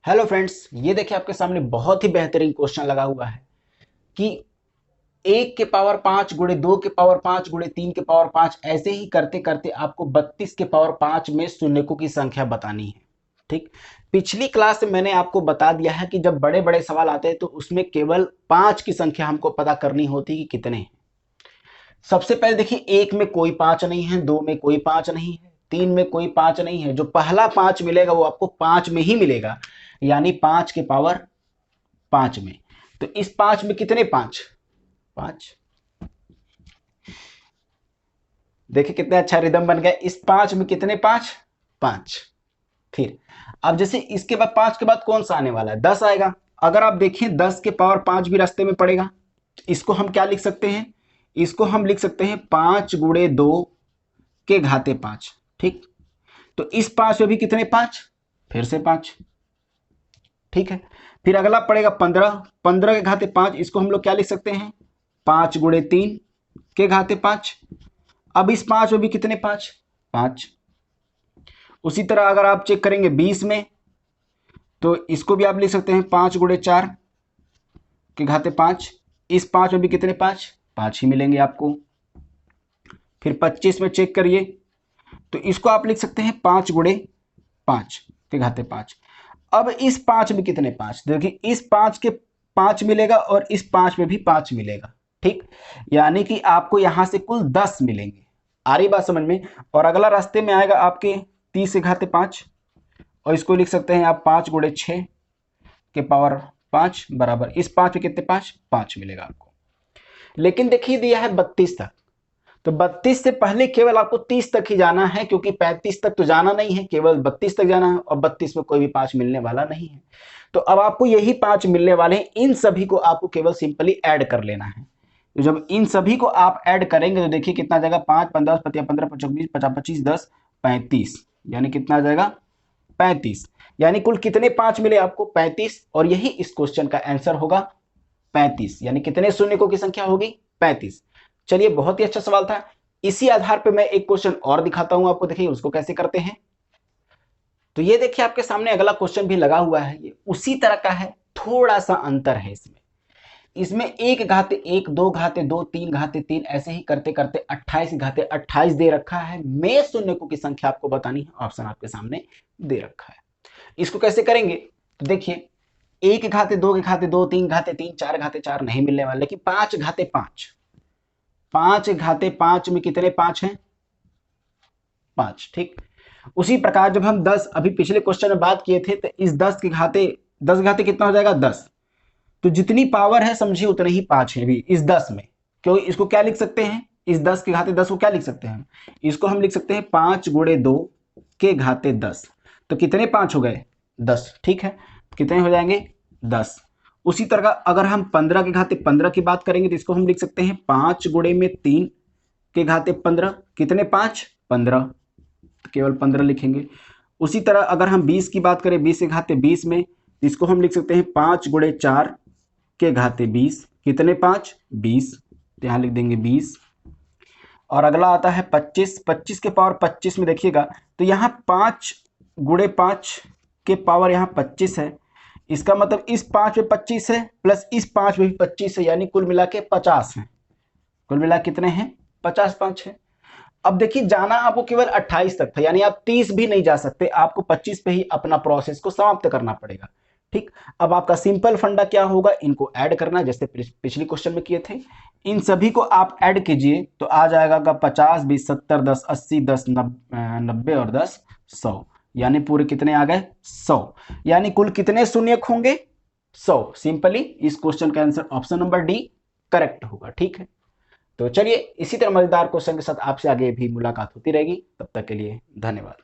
Hello friends, ये देखिए आपके सामने बहुत ही बेहतरीन क्वेश्चन लगा हुआ है कि 1 के पावर 5 गुणे 2 के पावर 5 गुणे 3 के पावर 5 ऐसे ही करते करते आपको 32 के पावर 5 में शून्यकों की संख्या बतानी है। ठीक, पिछली क्लास में मैंने आपको बता दिया है कि जब बड़े बड़े सवाल आते हैं तो उसमें केवल 5 की संख्या हमको पता करनी होती है कि कितने हैं। सबसे पहले देखिए, 1 में कोई 5 नहीं है, 2 में कोई 5 नहीं है, 3 में कोई 5 नहीं है। जो पहला 5 मिलेगा वो आपको 5 में ही मिलेगा, यानी 5 के पावर 5 में। तो इस 5 में कितने 5? 5। देखिए कितने अच्छा रिदम बन गया। इस 5 में कितने 5? 5। फिर अब जैसे इसके बाद 5 के बाद कौन सा आने वाला है? 10 आएगा। अगर आप देखें 10 के पावर 5 भी रास्ते में पड़ेगा। इसको हम क्या लिख सकते हैं? इसको हम लिख सकते हैं 5 गुणे 2 के घाते 5। ठीक, तो इस 5 में भी कितने 5? फिर से 5। ठीक है, फिर अगला पड़ेगा 15। 15 के घाते 5, इसको हम लोग क्या लिख सकते हैं? 5 गुणे 3 के घाते 5। अब इस 5 में भी कितने 5? 5। उसी तरह अगर आप चेक करेंगे 20 में, तो इसको भी आप लिख सकते हैं 5 गुणे 4 के घाते 5। इस 5 में भी कितने 5? 5 ही मिलेंगे आपको। फिर 25 में चेक करिए, तो इसको आप लिख सकते हैं 5 गुणे 5 के घाते 5। अब इस 5 में कितने 5? देखिए इस 5 के 5 मिलेगा और इस 5 में भी 5 मिलेगा। ठीक, यानी कि आपको यहां से कुल 10 मिलेंगे। आ रही बात समझ में? और अगला रास्ते में आएगा आपके 30 के घाते 5, और इसको लिख सकते हैं आप 5 गुणे 6 के पावर 5 बराबर इस 5 में कितने 5? 5 मिलेगा आपको। लेकिन देखिए दिया है 32 तक, तो 32 से पहले केवल आपको 30 तक ही जाना है, क्योंकि 35 तक तो जाना नहीं है, केवल 32 तक जाना है, और 32 में कोई भी 5 मिलने वाला नहीं है। तो अब आपको यही 5 मिलने वाले हैं, इन सभी को आपको केवल सिंपली ऐड कर लेना है। तो जब इन सभी को आप ऐड करेंगे तो देखिए कितना आ जाएगा? 5 15 15 15 25 50 25 10 35, यानी कितना आ जाएगा? 35। यानी कुल कितने 5 मिले आपको? 35। और यही इस क्वेश्चन का आंसर होगा 35। यानी कितने शून्यकों की संख्या होगी? 35। चलिए, बहुत ही अच्छा सवाल था। इसी आधार पर मैं एक क्वेश्चन और दिखाता हूं आपको, देखिए उसको कैसे करते हैं। तो ये देखिए आपके सामने अगला क्वेश्चन भी लगा हुआ है, ये उसी तरह का है, थोड़ा सा अंतर है इसमें। इसमें 1 घाते 1 2 घाते 2 3 घाते 3 ऐसे ही करते करते 28 घाते 28 दे रखा है। मैं शून्यकों की संख्या आपको बतानी है, ऑप्शन आपके सामने दे रखा है। इसको कैसे करेंगे? तो देखिए 1 घाते 2 घाते 2 3 घाते 3 4 घाते 4 नहीं मिलने वाले, लेकिन 5 घाते 5। 5 घाते 5 में कितने 5 हैं? 5। ठीक, उसी प्रकार जब हम 10 अभी पिछले क्वेश्चन में बात किए थे, तो इस 10 घाते कितना हो जाएगा? 10। तो जितनी पावर है समझिए उतने ही 5 है भी इस 10 में। क्यों? इसको क्या लिख सकते हैं? इस 10 के घाते 10 को क्या लिख सकते हैं? इसको हम लिख सकते हैं 5 गुणे 2 के घाते 10। तो कितने 5 हो गए? 10। ठीक है, कितने हो जाएंगे? 10। उसी तरह अगर हम 15 के घाते 15 की बात करेंगे तो इसको हम लिख सकते हैं 5 गुणे में 3 के घाते 15। कितने 5? 15। तो केवल 15 लिखेंगे। उसी तरह अगर हम 20 की बात करें, 20 के घाते 20 में, इसको हम लिख सकते हैं 5 गुणे 4 के घाते 20। कितने 5? 20। तो यहां लिख देंगे 20। और अगला आता है 25। 25 के पावर 25 में देखिएगा, तो यहाँ 5 गुणे 5 के पावर यहाँ 25 है। इसका मतलब इस 5 में 25 है, प्लस इस 5 में भी 25 है, यानी कुल मिला के 50 है। कुल मिला कितने हैं? 50 5 है। अब देखिए जाना आपको केवल 28 तक था, यानी आप 30 भी नहीं जा सकते, आपको 25 पे ही अपना प्रोसेस को समाप्त करना पड़ेगा। ठीक, अब आपका सिंपल फंडा क्या होगा? इनको ऐड करना, जैसे पिछले क्वेश्चन में किए थे। इन सभी को आप ऐड कीजिए तो आ जाएगा 50 20 70 10 80 10 90 और 10 100, यानी पूरे कितने आ गए? 100। यानी कुल कितने शून्यक होंगे? 100। सिंपली इस क्वेश्चन का answer option number D correct होगा। ठीक है, तो चलिए इसी तरह मजेदार क्वेश्चन के साथ आपसे आगे भी मुलाकात होती रहेगी। तब तक के लिए धन्यवाद।